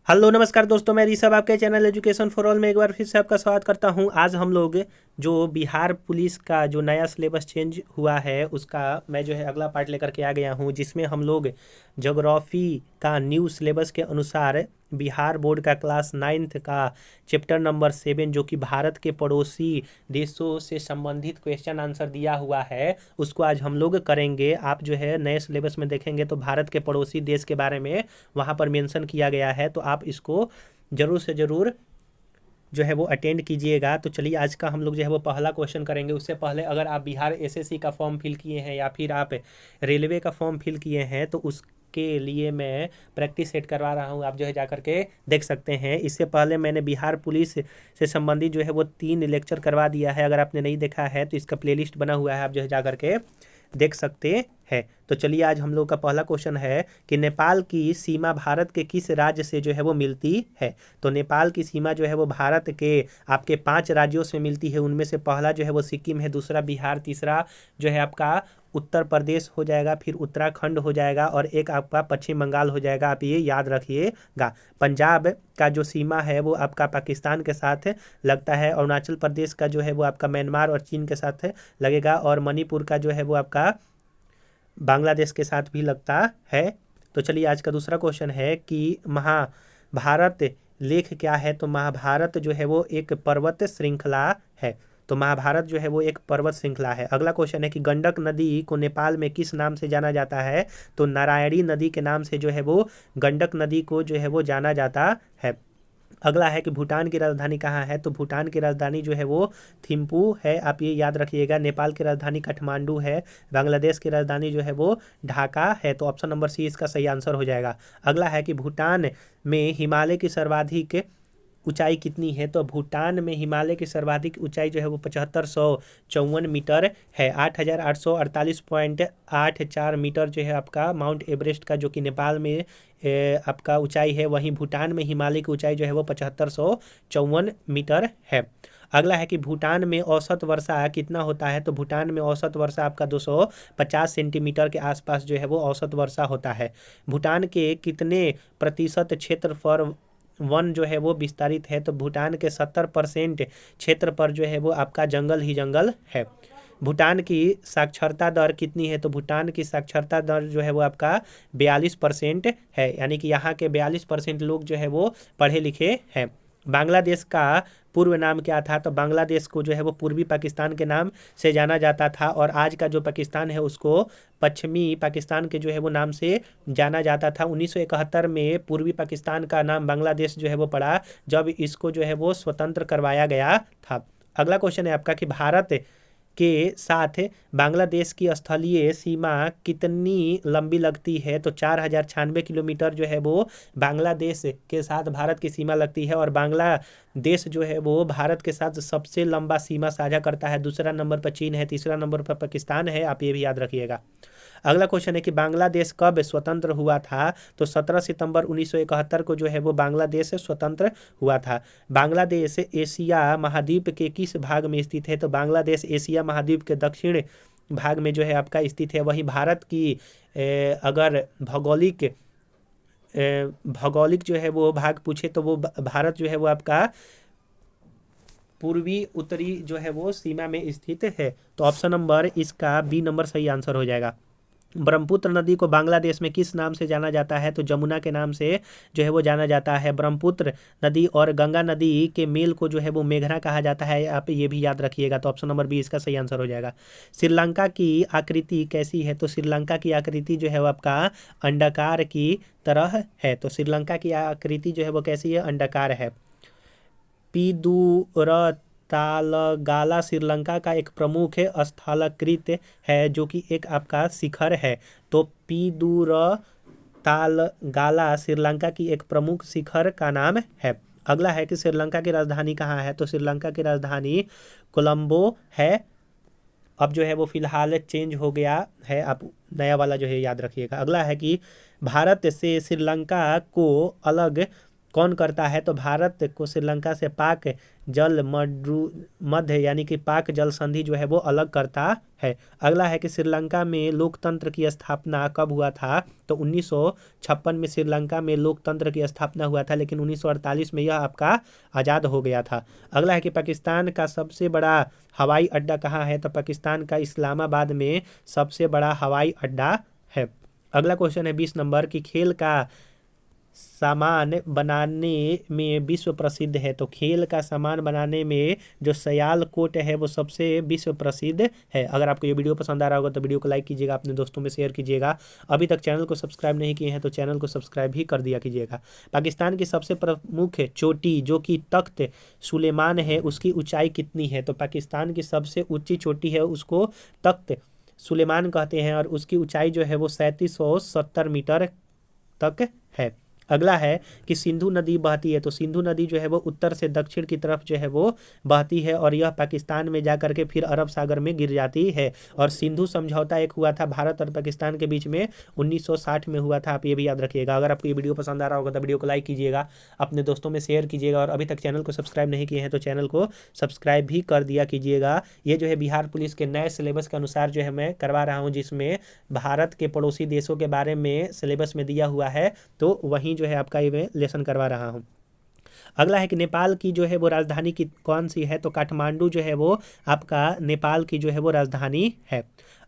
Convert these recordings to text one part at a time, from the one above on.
Hello नमस्कार दोस्तों, मैं ऋषभ आपके चैनल एजुकेशन फॉर ऑल में एक बार फिर से आपका स्वागत करता हूं। आज हम लोग जो बिहार पुलिस का जो नया सिलेबस चेंज हुआ है उसका मैं जो है अगला पार्ट लेकर के आ गया हूं, जिसमें हम लोग ज्योग्राफी का न्यू सिलेबस के अनुसार बिहार बोर्ड का क्लास 9th का चैप्टर नंबर 7 जो कि भारत के पड़ोसी देशों से संबंधित क्वेश्चन आंसर दिया हुआ है उसको आज हम लोग करेंगे। आप जो है नए सिलेबस में देखेंगे तो भारत के पड़ोसी देश के बारे में वहाँ पर मेंशन किया गया है, तो आप इसको ज़रूर से ज़रूर जो है वो अटेंड कीजिएगा। तो चलिए आज का हम लोग जो है वो पहला क्वेश्चन करेंगे। उससे पहले अगर आप बिहार एसएससी का फॉर्म फिल किए हैं या फिर आप रेलवे का फॉर्म फिल किए हैं तो उसके लिए मैं प्रैक्टिस सेट करवा रहा हूँ, आप जो है जा करके देख सकते हैं। इससे पहले मैंने बिहार पुलिस से संबंधित जो है वो 3 लेक्चर करवा दिया है। अगर आपने नहीं देखा है तो इसका प्लेलिस्ट बना हुआ है, आप जो है जा करके देख सकते हैं। तो चलिए आज हम लोग का पहला क्वेश्चन है कि नेपाल की सीमा भारत के किस राज्य से जो है वो मिलती है। तो नेपाल की सीमा जो है वो भारत के आपके 5 राज्यों से मिलती है। उनमें से पहला जो है वो सिक्किम है, दूसरा बिहार, तीसरा जो है आपका उत्तर प्रदेश हो जाएगा, फिर उत्तराखंड हो जाएगा और एक आपका पश्चिम बंगाल हो जाएगा। आप ये याद रखिएगा। पंजाब का जो सीमा है वो आपका पाकिस्तान के साथ लगता है। अरुणाचल प्रदेश का जो है वो आपका म्यांमार और चीन के साथ लगेगा और मणिपुर का जो है वो आपका बांग्लादेश के साथ भी लगता है। तो चलिए आज का दूसरा क्वेश्चन है कि महाभारत लेख क्या है। तो महाभारत जो है वो एक पर्वत श्रृंखला है। तो महाभारत जो है वो एक पर्वत श्रृंखला है। अगला क्वेश्चन है कि गंडक नदी को नेपाल में किस नाम से जाना जाता है। तो नारायणी नदी के नाम से जो है वो गंडक नदी को जो है वो जाना जाता है। अगला है कि भूटान की राजधानी कहाँ है। तो भूटान की राजधानी जो है वो थिम्पू है, आप ये याद रखिएगा। नेपाल की राजधानी काठमांडू है। बांग्लादेश की राजधानी जो है वो ढाका है। तो ऑप्शन नंबर सी इसका सही आंसर हो जाएगा। अगला है कि भूटान में हिमालय की सर्वाधिक ऊंचाई कितनी है। तो भूटान में हिमालय की सर्वाधिक ऊंचाई जो है वो 7554 मीटर है। 8848.84 मीटर जो है आपका माउंट एवरेस्ट का, जो कि नेपाल में आपका ऊंचाई है, वहीं भूटान में हिमालय की ऊंचाई जो है वो 7554 मीटर है। अगला है कि भूटान में औसत वर्षा कितना होता है। तो भूटान में औसत वर्षा आपका 250 सेंटीमीटर के आसपास जो है वो औसत वर्षा होता है। भूटान के कितने प्रतिशत क्षेत्र पर वन जो है वो विस्तारित है। तो भूटान के 70% क्षेत्र पर जो है वो आपका जंगल ही जंगल है। भूटान की साक्षरता दर कितनी है। तो भूटान की साक्षरता दर जो है वो आपका 42% है, यानी कि यहाँ के 42% लोग जो है वो पढ़े लिखे हैं। बांग्लादेश का पूर्व नाम क्या था। तो बांग्लादेश को जो है वो पूर्वी पाकिस्तान के नाम से जाना जाता था और आज का जो पाकिस्तान है उसको पश्चिमी पाकिस्तान के जो है वो नाम से जाना जाता था। 1971 में पूर्वी पाकिस्तान का नाम बांग्लादेश जो है वो पड़ा, जब इसको जो है वो स्वतंत्र करवाया गया था। अगला क्वेश्चन है आपका कि भारत के साथ बांग्लादेश की स्थलीय सीमा कितनी लंबी लगती है। तो 4096 किलोमीटर जो है वो बांग्लादेश के साथ भारत की सीमा लगती है और बांग्लादेश जो है वो भारत के साथ सबसे लंबा सीमा साझा करता है। दूसरा नंबर पर चीन है, तीसरा नंबर पर पाकिस्तान है, आप ये भी याद रखिएगा। अगला क्वेश्चन है कि बांग्लादेश कब स्वतंत्र हुआ था। तो 17 सितंबर 1971 को जो है वो बांग्लादेश स्वतंत्र हुआ था। बांग्लादेश एशिया महाद्वीप के किस भाग में स्थित है। तो बांग्लादेश एशिया महाद्वीप के दक्षिण भाग में जो है आपका स्थित है। वहीं भारत की अगर भौगोलिक जो है वो भाग पूछे तो वो भारत जो है वो आपका पूर्वी उत्तरी जो है वो सीमा में स्थित है। तो ऑप्शन नंबर इसका बी नंबर सही आंसर हो जाएगा। ब्रह्मपुत्र नदी को बांग्लादेश में किस नाम से जाना जाता है। तो जमुना के नाम से जो है वो जाना जाता है। ब्रह्मपुत्र नदी और गंगा नदी के मेल को जो है वो मेघना कहा जाता है, आप ये भी याद रखिएगा। तो ऑप्शन नंबर बी इसका सही आंसर हो जाएगा। श्रीलंका की आकृति कैसी है। तो श्रीलंका की आकृति जो है वो आपका अंडाकार की तरह है। तो श्रीलंका की आकृति जो है वो कैसी है, अंडाकार है। पिदूरतालगाला श्रीलंका का एक प्रमुख स्थलाकृत है जो कि एक आपका शिखर है। तो पिदूरतालगाला श्रीलंका की एक प्रमुख शिखर का नाम है। अगला है कि श्रीलंका की राजधानी कहाँ है। तो श्रीलंका की राजधानी कोलंबो है। अब जो है वो फिलहाल चेंज हो गया है, आप नया वाला जो है याद रखिएगा। अगला है कि भारत से श्रीलंका को अलग कौन करता है? तो भारत को श्रीलंका से पाक जल मध्य यानी कि पाक जल संधि जो है वो अलग करता है। अगला है कि श्रीलंका में लोकतंत्र की स्थापना कब हुआ था? तो 1956 में श्रीलंका में लोकतंत्र की स्थापना हुआ था, लेकिन 1948 में यह आपका आज़ाद हो गया था। अगला है कि पाकिस्तान का सबसे बड़ा हवाई अड्डा कहाँ है? तो पाकिस्तान का इस्लामाबाद में सबसे बड़ा हवाई अड्डा है। अगला क्वेश्चन है 20 नंबर की खेल का सामान बनाने में विश्व प्रसिद्ध है। तो खेल का सामान बनाने में जो सियालकोट है वो सबसे विश्व प्रसिद्ध है। अगर आपको ये वीडियो पसंद आ रहा होगा तो वीडियो को लाइक कीजिएगा, अपने दोस्तों में शेयर कीजिएगा। अभी तक चैनल को सब्सक्राइब नहीं किए हैं तो चैनल को सब्सक्राइब भी कर दिया कीजिएगा। पाकिस्तान की सबसे प्रमुख चोटी जो कि तख्त सुलेमान है उसकी ऊंचाई कितनी है? तो पाकिस्तान की सबसे ऊंची चोटी है उसको तख्त सुलेमान कहते हैं और उसकी ऊंचाई जो है वो 3770 मीटर तक है। अगला है कि सिंधु नदी बहती है। तो सिंधु नदी जो है वो उत्तर से दक्षिण की तरफ जो है वो बहती है और यह पाकिस्तान में जा करके फिर अरब सागर में गिर जाती है। और सिंधु समझौता एक हुआ था भारत और पाकिस्तान के बीच में 1960 में हुआ था, आप ये भी याद रखिएगा। अगर आपको ये वीडियो पसंद आ रहा होगा तो वीडियो को लाइक कीजिएगा, अपने दोस्तों में शेयर कीजिएगा और अभी तक चैनल को सब्सक्राइब नहीं किए हैं तो चैनल को सब्सक्राइब भी कर दिया कीजिएगा। ये जो है बिहार पुलिस के नए सिलेबस के अनुसार जो है मैं करवा रहा हूँ, जिसमें भारत के पड़ोसी देशों के बारे में सिलेबस में दिया हुआ है, तो वहीं जो है आपका ये मैं लेसन करवा रहा हूँ। अगला है कि नेपाल की जो है वो राजधानी की कौन सी है? तो काठमांडू जो है वो आपका नेपाल की जो है वो राजधानी है।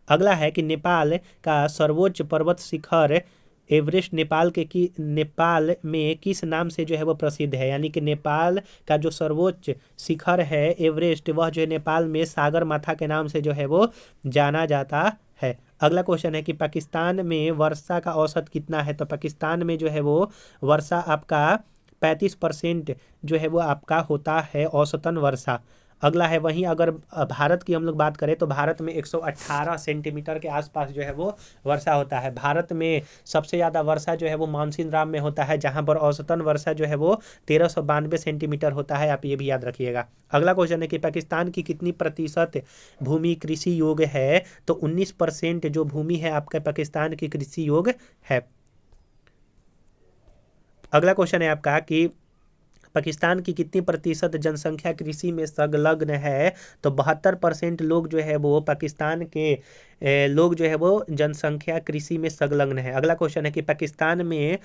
अगला है कि नेपाल का सर्वोच्च पर्वत शिखर एवरेस्ट नेपाल में किस नाम से जो है वो प्रसिद्ध है? यानी कि नेपाल का जो सर्वोच्च शिखर है एवरेस्ट, वह जो है नेपाल में सागर माथा के नाम से जो है वो जाना जाता है। अगला क्वेश्चन है कि पाकिस्तान में वर्षा का औसत कितना है? तो पाकिस्तान में जो है वो वर्षा आपका 35% जो है वो आपका होता है औसतन वर्षा। अगला है वहीं अगर भारत की हम लोग बात करें तो भारत में 118 सेंटीमीटर के आसपास जो है वो वर्षा होता है। भारत में सबसे ज़्यादा वर्षा जो है वो मानसून राम में होता है, जहां पर औसतन वर्षा जो है वो 1392 सेंटीमीटर होता है, आप ये भी याद रखिएगा। अगला क्वेश्चन है कि पाकिस्तान की कितनी प्रतिशत भूमि कृषि योग्य है? तो 19% जो भूमि है आपका पाकिस्तान की कृषि योग्य है। अगला क्वेश्चन है आपका कि पाकिस्तान की कितनी प्रतिशत जनसंख्या कृषि में संलग्न है? तो 72% लोग जो है वो पाकिस्तान के लोग जो है वो जनसंख्या कृषि में संलग्न है। अगला क्वेश्चन है कि पाकिस्तान में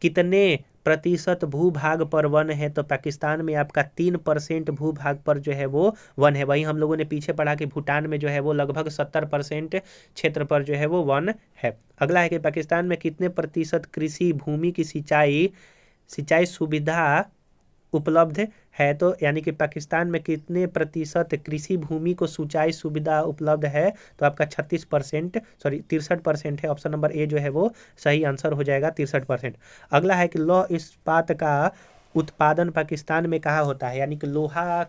कितने प्रतिशत भूभाग पर वन है? तो पाकिस्तान में आपका 3% भूभाग पर जो है वो वन है। वहीं हम लोगों ने पीछे पढ़ा कि भूटान में जो है वो लगभग 70% क्षेत्र पर जो है वो वन है। अगला है कि पाकिस्तान में कितने प्रतिशत कृषि भूमि की सिंचाई सुविधा उपलब्ध है? तो यानी कि पाकिस्तान में कितने प्रतिशत कृषि भूमि को सिंचाई सुविधा उपलब्ध है? तो आपका 63% है। ऑप्शन नंबर ए जो है वो सही आंसर हो जाएगा, 63%। अगला है कि लौह इस्पात का उत्पादन पाकिस्तान में कहाँ होता है? यानी कि लोहा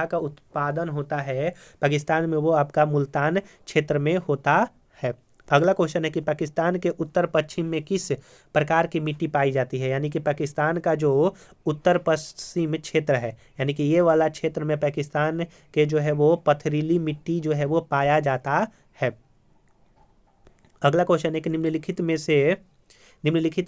का उत्पादन होता है पाकिस्तान में, वो आपका मुल्तान क्षेत्र में होता है। अगला क्वेश्चन है कि पाकिस्तान के उत्तर पश्चिम में किस प्रकार की मिट्टी पाई जाती है? यानी कि पाकिस्तान का जो उत्तर पश्चिम क्षेत्र है, यानी कि ये वाला क्षेत्र में पाकिस्तान के जो है वो पथरीली मिट्टी जो है वो पाया जाता है। अगला क्वेश्चन है कि निम्नलिखित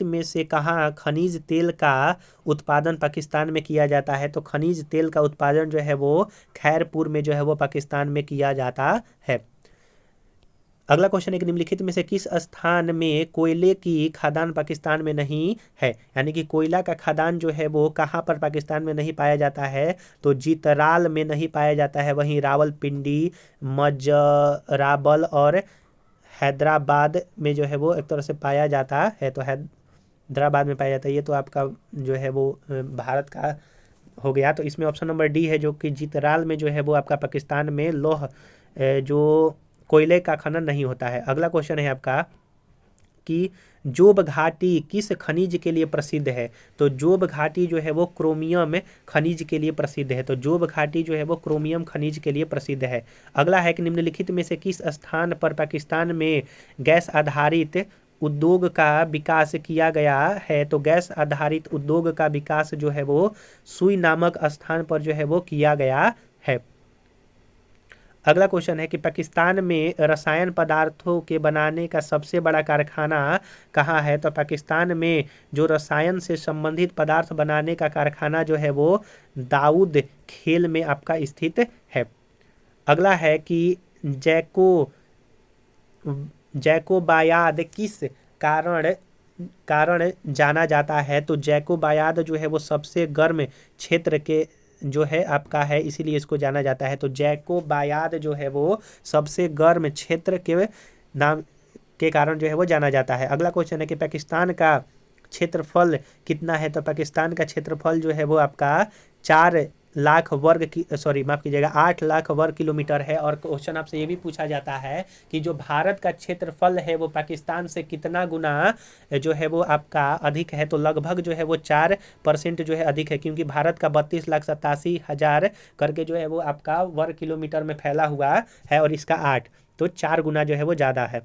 में से कहाँ खनिज तेल का उत्पादन पाकिस्तान में किया जाता है? तो खनिज तेल का उत्पादन जो है वो खैरपुर में जो है वो पाकिस्तान में किया जाता है। अगला क्वेश्चन है कि निम्नलिखित में से किस स्थान में कोयले की खदान पाकिस्तान में नहीं है? यानी कि कोयला का खदान जो है वो कहाँ पर पाकिस्तान में नहीं पाया जाता है? तो चित्राल में नहीं पाया जाता है, वहीं रावलपिंडी, मजराबल और हैदराबाद में जो है वो एक तरह से पाया जाता है। तो हैदराबाद में पाया जाता है। ये तो आपका जो है वो भारत का हो गया। तो इसमें ऑप्शन नंबर डी है जो कि चित्राल में जो है वो आपका पाकिस्तान में जो कोयले का खनन नहीं होता है। अगला क्वेश्चन है आपका कि जोब घाटी किस खनिज के लिए प्रसिद्ध है? तो जोब घाटी जो है वो क्रोमियम खनिज के लिए प्रसिद्ध है। तो जोब घाटी जो है वो क्रोमियम खनिज के लिए प्रसिद्ध है। अगला है कि निम्नलिखित में से किस स्थान पर पाकिस्तान में गैस आधारित उद्योग का विकास किया गया है? तो गैस आधारित उद्योग का विकास जो है वो सुई नामक स्थान पर जो है वो किया गया है। अगला क्वेश्चन है कि पाकिस्तान में रसायन पदार्थों के बनाने का सबसे बड़ा कारखाना कहाँ है? तो पाकिस्तान में जो रसायन से संबंधित पदार्थ बनाने का कारखाना जो है वो दाऊद खेल में आपका स्थित है। अगला है कि जैकोबायाद किस कारण कारण जाना जाता है? तो जैकोबायाद जो है वो सबसे गर्म क्षेत्र के जो है आपका है, इसीलिए इसको जाना जाता है। तो जैकोबायाद जो है वो सबसे गर्म क्षेत्र के नाम के कारण जो है वो जाना जाता है। अगला क्वेश्चन है कि पाकिस्तान का क्षेत्रफल कितना है? तो पाकिस्तान का क्षेत्रफल जो है वो आपका 4 लाख वर्ग की माफ कीजिएगा 8 लाख वर्ग किलोमीटर है। और क्वेश्चन आपसे ये भी पूछा जाता है कि जो भारत का क्षेत्रफल है वो पाकिस्तान से कितना गुना जो है वो आपका अधिक है? तो लगभग जो है वो 4% जो है अधिक है, क्योंकि भारत का 32,87,000 करके जो है वो आपका वर्ग किलोमीटर में फैला हुआ है और इसका 8, तो 4 गुना जो है वो ज़्यादा है।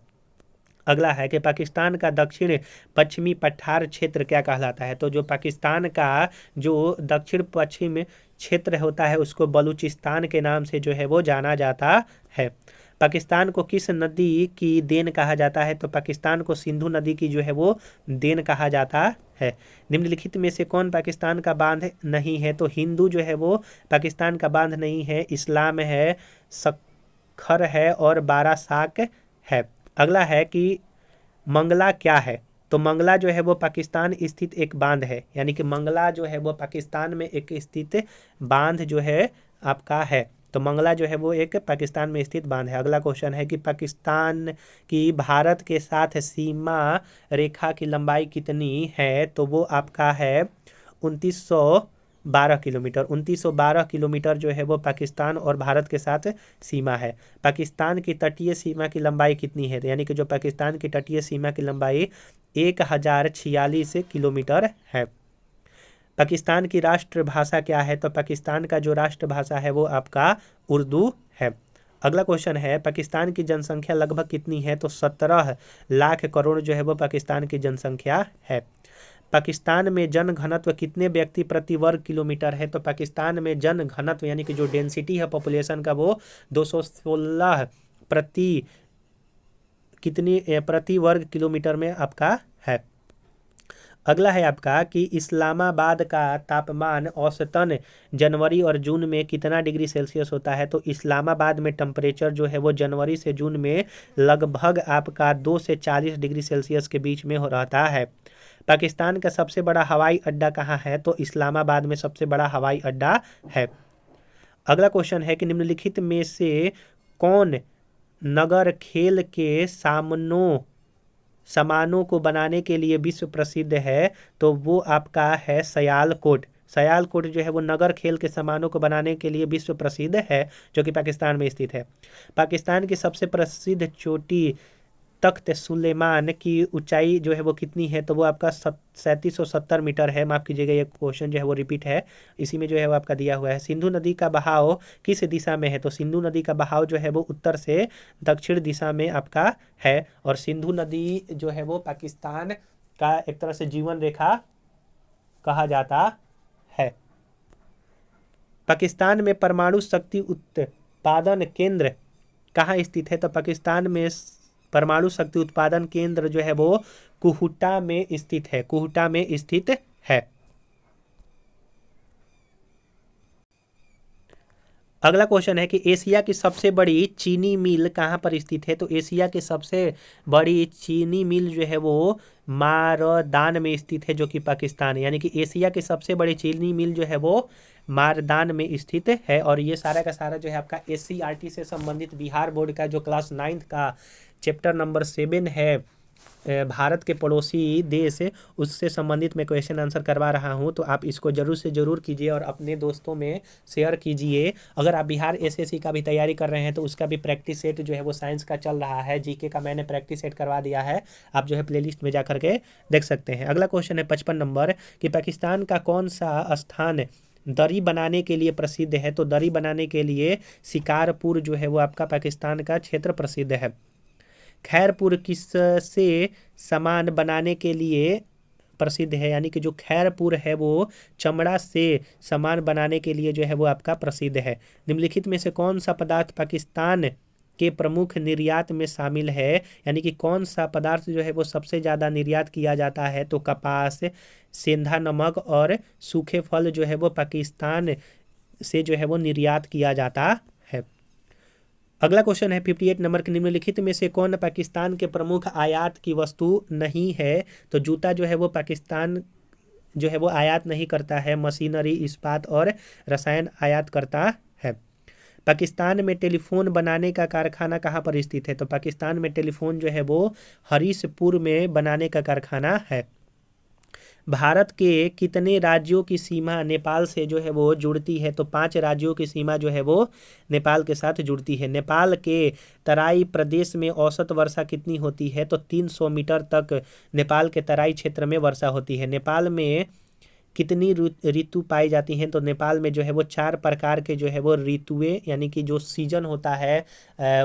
अगला है कि पाकिस्तान का दक्षिण पश्चिमी पठार क्षेत्र क्या कहलाता है? तो जो पाकिस्तान का जो दक्षिण पश्चिम क्षेत्र होता है उसको बलूचिस्तान के नाम से जो है वो जाना जाता है। पाकिस्तान को किस नदी की देन कहा जाता है? तो पाकिस्तान को सिंधु नदी की जो है वो देन कहा जाता है। निम्नलिखित में से कौन पाकिस्तान का बांध नहीं है? तो हिंदू जो है वो पाकिस्तान का बांध नहीं है, इस्लाम है, सखर है और बारासाक है। अगला है कि मंगला क्या है? तो मंगला जो है वो पाकिस्तान स्थित एक बांध है, यानी कि मंगला जो है वो पाकिस्तान में एक स्थित बांध जो है आपका है। तो मंगला जो है वो एक पाकिस्तान में स्थित बांध है। अगला क्वेश्चन है कि पाकिस्तान की भारत के साथ सीमा रेखा की लंबाई कितनी है? तो वो आपका है 2912 किलोमीटर। 2912 किलोमीटर जो है वो पाकिस्तान और भारत के साथ सीमा है। पाकिस्तान की तटीय सीमा की लंबाई कितनी है? तो यानी कि जो पाकिस्तान की तटीय सीमा की लंबाई 1046 किलोमीटर है। पाकिस्तान की राष्ट्रभाषा क्या है? तो पाकिस्तान का जो राष्ट्रभाषा है वो आपका उर्दू है। अगला क्वेश्चन है पाकिस्तान की जनसंख्या लगभग कितनी है? तो 17 लाख करोड़ जो है वो पाकिस्तान की जनसंख्या है। पाकिस्तान में जन घनत्व कितने व्यक्ति प्रति वर्ग किलोमीटर है? तो पाकिस्तान में जन घनत्व यानी कि जो डेंसिटी है पॉपुलेशन का वो 216 प्रति वर्ग किलोमीटर में आपका है। अगला है आपका कि इस्लामाबाद का तापमान औसतन जनवरी और जून में कितना डिग्री सेल्सियस होता है? तो इस्लामाबाद में टेम्परेचर जो है वो जनवरी से जून में लगभग आपका 2 से 40 डिग्री सेल्सियस के बीच में हो रहता है। पाकिस्तान का सबसे बड़ा हवाई अड्डा कहाँ है? तो इस्लामाबाद में सबसे बड़ा हवाई अड्डा है। अगला क्वेश्चन है कि निम्नलिखित में से कौन नगर खेल के सामानों को बनाने के लिए विश्व प्रसिद्ध है? तो वो आपका है सयालकोट। सयालकोट जो है वो नगर खेल के सामानों को बनाने के लिए विश्व प्रसिद्ध है, जो कि पाकिस्तान में स्थित है। पाकिस्तान की सबसे प्रसिद्ध चोटी तख्त सुलेमान की ऊंचाई जो है वो कितनी है? तो वो आपका 3770 मीटर है। माफ कीजिएगा ये क्वेश्चन जो है वो रिपीट है, इसी में जो है वो आपका दिया हुआ है। सिंधु नदी का बहाव किस दिशा में है? तो सिंधु नदी का बहाव जो है वो उत्तर से दक्षिण दिशा में आपका है। और सिंधु नदी जो है वो पाकिस्तान का एक तरह से जीवन रेखा कहा जाता है। पाकिस्तान में परमाणु शक्ति उत्पादन केंद्र कहाँ स्थित है? तो पाकिस्तान में परमाणु शक्ति उत्पादन केंद्र जो है वो कुहुटा में स्थित है। कुहुटा में स्थित है। अगला क्वेश्चन है कि एशिया की सबसे बड़ी चीनी मिल कहाँ पर स्थित है? तो एशिया की सबसे बड़ी चीनी मिल जो है वो मारदान में स्थित है, जो कि पाकिस्तान है। यानी कि एशिया की सबसे बड़ी चीनी मिल जो है वो मारदान में स्थित है। और ये सारा का सारा जो है आपका SCRT से संबंधित बिहार बोर्ड का जो क्लास 9 का चैप्टर नंबर 7 है भारत के पड़ोसी देश, उससे संबंधित मैं क्वेश्चन आंसर करवा रहा हूं। तो आप इसको जरूर से जरूर कीजिए और अपने दोस्तों में शेयर कीजिए। अगर आप बिहार SSC का भी तैयारी कर रहे हैं तो उसका भी प्रैक्टिस सेट जो है वो साइंस का चल रहा है। GK का मैंने प्रैक्टिस सेट करवा दिया है, आप जो है प्लेलिस्ट में जा करके देख सकते हैं। अगला क्वेश्चन है 55 नंबर कि पाकिस्तान का कौन सा स्थान दरी बनाने के लिए प्रसिद्ध है? तो दरी बनाने के लिए शिकारपुर जो है वो आपका पाकिस्तान का क्षेत्र प्रसिद्ध है। खैरपुर किससे सामान बनाने के लिए प्रसिद्ध है, यानी कि जो खैरपुर है वो चमड़ा से सामान बनाने के लिए जो है वो आपका प्रसिद्ध है। निम्नलिखित में से कौन सा पदार्थ पाकिस्तान के प्रमुख निर्यात में शामिल है, यानी कि कौन सा पदार्थ जो है वो सबसे ज़्यादा निर्यात किया जाता है? तो कपास, सेंधा नमक और सूखे फल जो है वो पाकिस्तान से जो है वो निर्यात किया जाता है। अगला क्वेश्चन है 58 नंबर के, निम्नलिखित में से कौन पाकिस्तान के प्रमुख आयात की वस्तु नहीं है? तो जूता जो है वो पाकिस्तान जो है वो आयात नहीं करता है, मशीनरी, इस्पात और रसायन आयात करता है। पाकिस्तान में टेलीफोन बनाने का कारखाना कहाँ पर स्थित है? तो पाकिस्तान में टेलीफोन जो है वो हरीशपुर में बनाने का कारखाना है। भारत के कितने राज्यों की सीमा नेपाल से जो है वो जुड़ती है? तो 5 राज्यों की सीमा जो है वो नेपाल के साथ जुड़ती है। नेपाल के तराई प्रदेश में औसत वर्षा कितनी होती है? तो 300 मीटर तक नेपाल के तराई क्षेत्र में वर्षा होती है। नेपाल में कितनी ऋतु पाई जाती हैं? तो नेपाल में जो है वो 4 प्रकार के जो है वो ऋतुएं, यानी कि जो सीजन होता है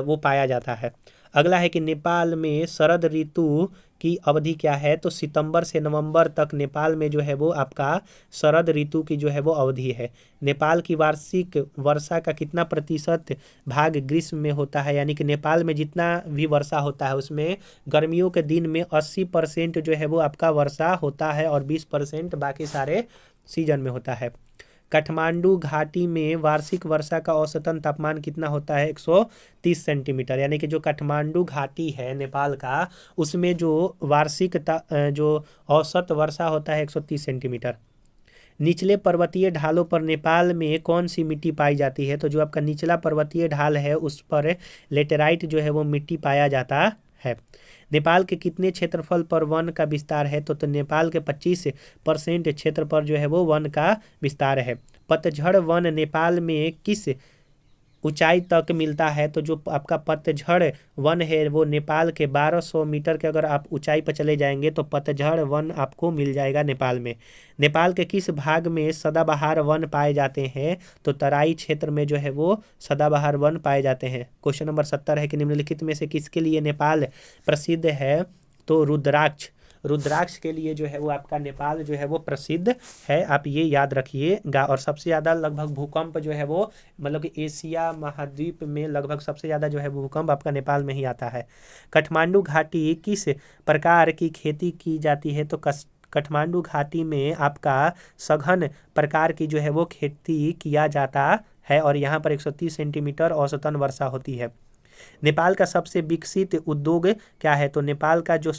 वो पाया जाता है। अगला है कि नेपाल में शरद ऋतु की अवधि क्या है? तो सितंबर से नवंबर तक नेपाल में जो है वो आपका शरद ऋतु की जो है वो अवधि है। नेपाल की वार्षिक वर्षा का कितना प्रतिशत भाग ग्रीष्म में होता है? यानी कि नेपाल में जितना भी वर्षा होता है उसमें गर्मियों के दिन में 80% जो है वो आपका वर्षा होता है और 20% बाकी सारे सीजन में होता है। काठमांडू घाटी में वार्षिक वर्षा का औसतन तापमान कितना होता है? 130 सेंटीमीटर, यानी कि जो काठमांडू घाटी है नेपाल का, उसमें जो वार्षिक जो औसत वर्षा होता है 130 सेंटीमीटर। निचले पर्वतीय ढालों पर नेपाल में कौन सी मिट्टी पाई जाती है? तो जो आपका निचला पर्वतीय ढाल है उस पर लेटेराइट जो है वो मिट्टी पाया जाता है। नेपाल के कितने क्षेत्रफल पर वन का विस्तार है? तो नेपाल के 25% क्षेत्र पर जो है वो वन का विस्तार है। पतझड़ वन नेपाल में किस ऊंचाई तक मिलता है? तो जो आपका पतझड़ वन है वो नेपाल के 1200 मीटर के अगर आप ऊंचाई पर चले जाएंगे तो पतझड़ वन आपको मिल जाएगा नेपाल में। नेपाल के किस भाग में सदाबहार वन पाए जाते हैं? तो तराई क्षेत्र में जो है वो सदाबहार वन पाए जाते हैं। क्वेश्चन नंबर 70 है कि निम्नलिखित में से किसके लिए नेपाल प्रसिद्ध है? तो रुद्राक्ष, रुद्राक्ष के लिए जो है वो आपका नेपाल जो है वो प्रसिद्ध है, आप ये याद रखिएगा। और सबसे ज़्यादा लगभग भूकंप जो है वो मतलब कि एशिया महाद्वीप में लगभग सबसे ज़्यादा जो है भूकंप आपका नेपाल में ही आता है। काठमांडू घाटी किस प्रकार की खेती की जाती है? तो काठमांडू घाटी में आपका सघन प्रकार की जो है वो खेती किया जाता है और यहाँ पर 130 सेंटीमीटर औसतन वर्षा होती है। नेपाल का सबसे विकसित उद्योग क्या है? तो नेपाल का जो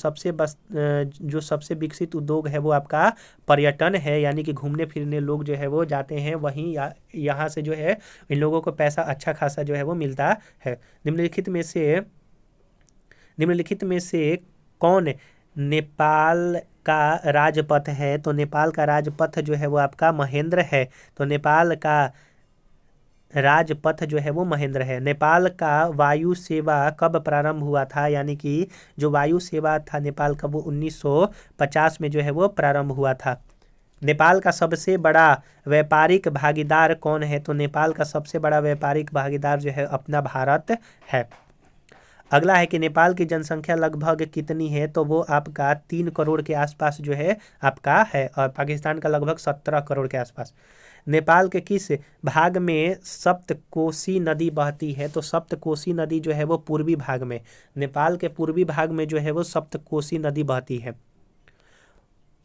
सबसे विकसित उद्योग है वो आपका पर्यटन है, यानी कि घूमने फिरने लोग जो है वो जाते हैं वहीं यहाँ से जो है इन लोगों को पैसा अच्छा खासा जो है वो मिलता है। निम्नलिखित में से कौन नेपाल का राजपथ है? तो नेपाल का राजपथ जो है वो आपका महेंद्र है। तो नेपाल का राजपथ जो है वो महेंद्र है। नेपाल का वायु सेवा कब प्रारंभ हुआ था? यानी कि जो वायु सेवा था नेपाल का वो 1950 में जो है वो प्रारंभ हुआ था। नेपाल का सबसे बड़ा व्यापारिक भागीदार कौन है? तो नेपाल का सबसे बड़ा व्यापारिक भागीदार जो है अपना भारत है। अगला है कि नेपाल की जनसंख्या लगभग कितनी है? तो वो आपका 3 करोड़ के आसपास जो है आपका है और पाकिस्तान का लगभग 17 करोड़ के आसपास। नेपाल के किस भाग में सप्तकोशी नदी बहती है? तो सप्तकोशी नदी जो है वो पूर्वी भाग में, नेपाल के पूर्वी भाग में जो है वो सप्तकोशी नदी बहती है।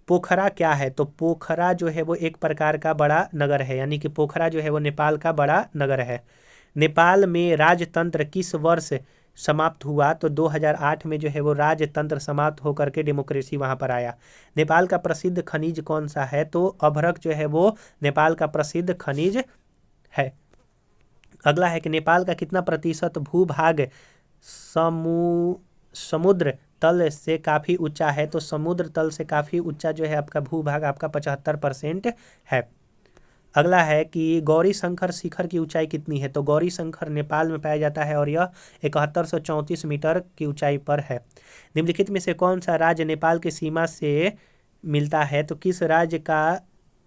पोखरा क्या है? तो पोखरा जो है वो एक प्रकार का बड़ा नगर है, यानी कि पोखरा जो है वो नेपाल का बड़ा नगर है। नेपाल में राजतंत्र किस वर्ष समाप्त हुआ? तो 2008 में जो है वो राजतंत्र समाप्त होकर के डेमोक्रेसी वहां पर आया। नेपाल का प्रसिद्ध खनिज कौन सा है? तो अभ्रक जो है वो नेपाल का प्रसिद्ध खनिज है। अगला है कि नेपाल का कितना प्रतिशत भूभाग समुद्र तल से काफ़ी ऊंचा है? तो समुद्र तल से काफ़ी ऊंचा जो है आपका भूभाग आपका 75% है। अगला है कि गौरी शंकर शिखर की ऊंचाई कितनी है? तो गौरी शंकर नेपाल में पाया जाता है और यह 7134 मीटर की ऊंचाई पर है। निम्नलिखित में से कौन सा राज्य नेपाल की सीमा से मिलता है? तो किस राज्य का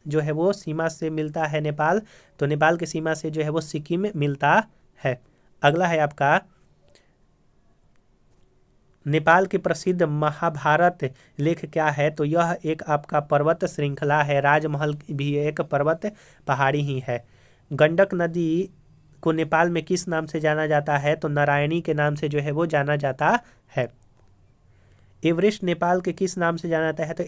जो है वो सीमा से मिलता है नेपाल? तो नेपाल की सीमा से जो है वो सिक्किम मिलता है। अगला है आपका नेपाल की प्रसिद्ध महाभारत लेख क्या है? तो यह एक आपका पर्वत श्रृंखला है। राजमहल भी एक पर्वत पहाड़ी ही है। गंडक नदी को नेपाल में किस नाम से जाना जाता है? तो नारायणी के नाम से जो है वो जाना जाता है। एवरेस्ट नेपाल के किस नाम से जाना जाता है? तो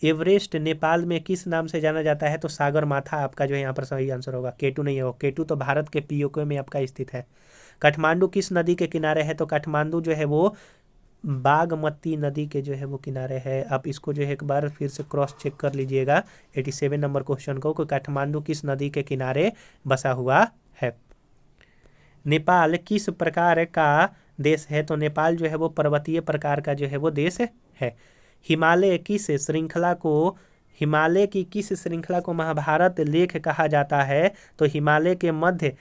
एवरेस्ट नेपाल में किस नाम से जाना जाता है? तो सागर माथा आपका जो है यहाँ पर सही आंसर होगा। केटू नहीं होगा, केटू तो भारत के पीओके में आपका स्थित है। काठमांडू किस नदी के किनारे है? तो काठमांडू जो है वो बागमती नदी के जो है वो किनारे है। आप इसको जो है एक बार फिर से क्रॉस चेक कर लीजिएगा 87 नंबर क्वेश्चन को, कि काठमांडू किस नदी के किनारे बसा हुआ है। नेपाल किस प्रकार का देश है? तो नेपाल जो है वो पर्वतीय प्रकार का जो है वो देश है। हिमालय की किस श्रृंखला को महाभारत लेख कहा जाता है? तो हिमालय के मध्य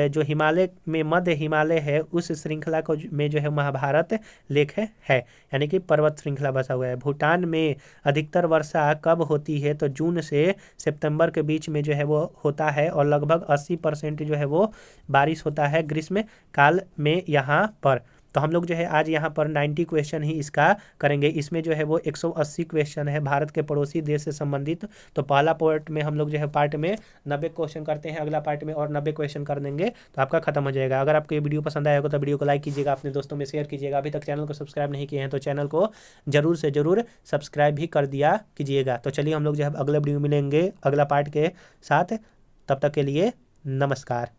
जो हिमालय में मध्य हिमालय है उस श्रृंखला को में जो है महाभारत लेख है, यानी कि पर्वत श्रृंखला बसा हुआ है। भूटान में अधिकतर वर्षा कब होती है? तो जून से सितंबर के बीच में जो है वो होता है, और लगभग 80% जो है वो बारिश होता है ग्रीष्म काल में यहाँ पर। तो हम लोग जो है आज यहाँ पर 90 क्वेश्चन ही इसका करेंगे। इसमें जो है वो 180 क्वेश्चन है भारत के पड़ोसी देश से संबंधित। तो पहला पार्ट में हम लोग जो है पार्ट में 90 क्वेश्चन करते हैं, अगला पार्ट में और 90 क्वेश्चन कर देंगे तो आपका खत्म हो जाएगा। अगर आपको ये वीडियो पसंद आया होगा तो वीडियो को लाइक कीजिएगा, अपने दोस्तों में शेयर कीजिएगा। अभी तक चैनल को सब्सक्राइब नहीं किए हैं तो चैनल को जरूर से जरूर सब्सक्राइब भी कर दिया कीजिएगा। तो चलिए हम लोग जो है अगले वीडियो मिलेंगे अगला पार्ट के साथ। तब तक के लिए नमस्कार।